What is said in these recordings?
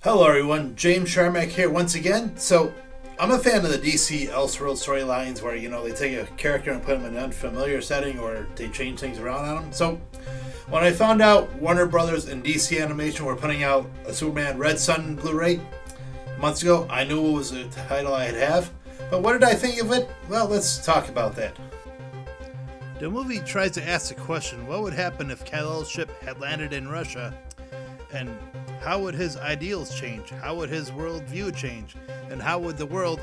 Hello everyone, James Sharmack here once again. So, I'm a fan of the DC Elseworlds storylines where, they take a character and put them in an unfamiliar setting or they change things around on them. So, when I found out Warner Brothers and DC Animation were putting out a Superman Red Sun Blu-ray months ago, I knew it was a title I'd have. But what did I think of it? Well, let's talk about that. The movie tries to ask the question, what would happen if Kal-El's ship had landed in Russia? And how would his ideals change? How would his worldview change? And how would the world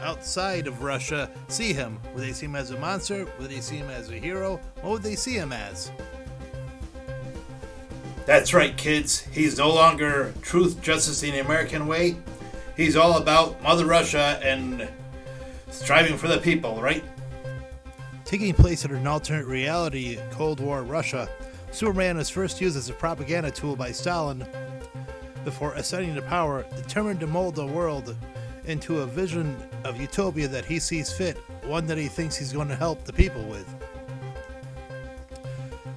outside of Russia see him? Would they see him as a monster? Would they see him as a hero? What would they see him as? That's right, kids. He's no longer truth, justice, and the American way. He's all about Mother Russia and striving for the people, right? Taking place in an alternate reality, Cold War Russia, Superman was first used as a propaganda tool by Stalin before ascending to power, determined to mold the world into a vision of utopia that he sees fit, one that he thinks he's going to help the people with.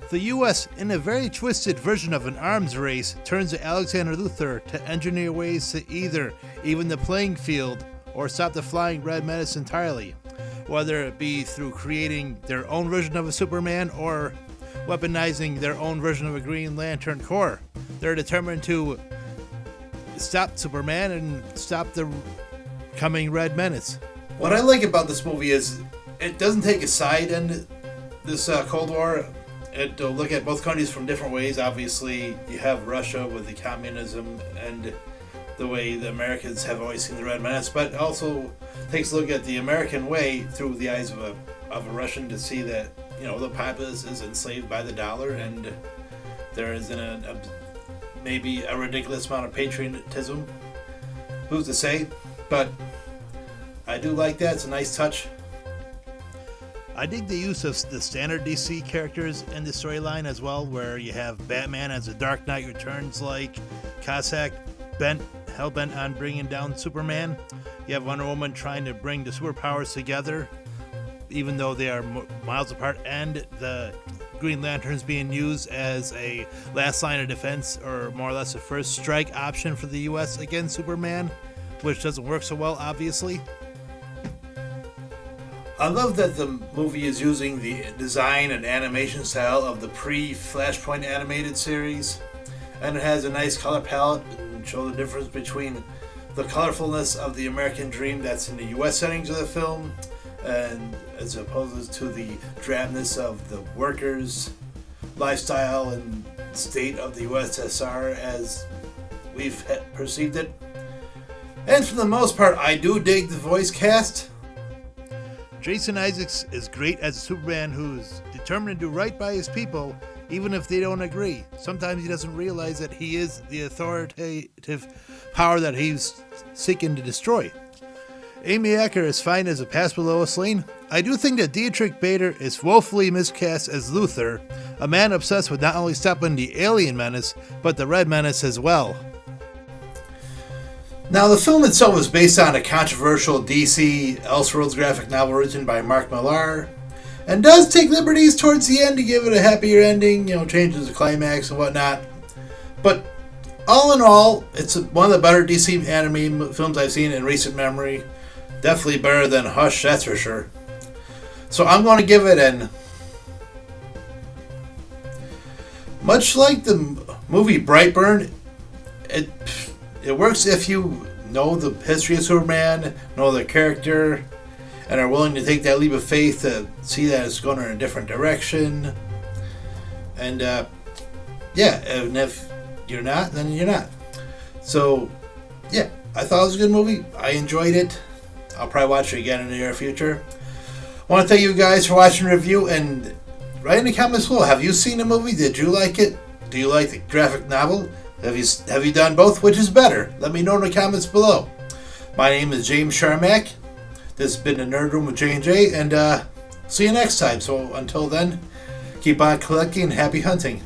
The US, in a very twisted version of an arms race, turns to Alexander Luthor to engineer ways to either even the playing field or stop the flying red menace entirely, whether it be through creating their own version of a Superman or weaponizing their own version of a Green Lantern Corps. They're determined to stop Superman and stop the coming red menace. What I like about this movie is it doesn't take a side in this Cold War. It'll look at both countries from different ways. Obviously, you have Russia with the communism and the way the Americans have always seen the red menace, but also takes a look at the American way through the eyes of a Russian to see that the populace is enslaved by the dollar and there is maybe a ridiculous amount of patriotism. Who's to say? But I do like that. It's a nice touch. I dig the use of the standard DC characters in the storyline as well, where you have Batman as a Dark Knight Returns like Cossack hell-bent on bringing down Superman. You have Wonder Woman trying to bring the superpowers together, even though they are miles apart, and the Green Lanterns being used as a last line of defense, or more or less a first strike option for the US against Superman, which doesn't work so well, obviously. I love that the movie is using the design and animation style of the pre-Flashpoint animated series, and it has a nice color palette and show the difference between the colorfulness of the American dream that's in the US settings of the film and as opposed to the drabness of the workers' lifestyle and state of the USSR as we've perceived it. And for the most part, I do dig the voice cast. Jason Isaacs is great as a Superman who's determined to do right by his people, even if they don't agree. Sometimes he doesn't realize that he is the authoritative power that he's seeking to destroy. Amy Acker is fine as a passable Lois Lane. I do think that Dietrich Bader is woefully miscast as Luthor, a man obsessed with not only stopping the alien menace, but the red menace as well. Now, the film itself is based on a controversial DC Elseworlds graphic novel written by Mark Millar, and does take liberties towards the end to give it a happier ending, changes the climax and whatnot. But all in all, it's one of the better DC anime films I've seen in recent memory. Definitely better than Hush, that's for sure. So I'm going to give it an... Much like the movie Brightburn, it works if you know the history of Superman, know the character, and are willing to take that leap of faith to see that it's going in a different direction. And and if you're not, then you're not. So yeah, I thought it was a good movie. I enjoyed it. I'll probably watch it again in the near future. I want to thank you guys for watching the review, and write in the comments below. Have you seen the movie? Did you like it? Do you like the graphic novel? Have you done both? Which is better? Let me know in the comments below. My name is James Sharmack. This has been the Nerd Room with J&J, and see you next time. So until then, keep on collecting and happy hunting.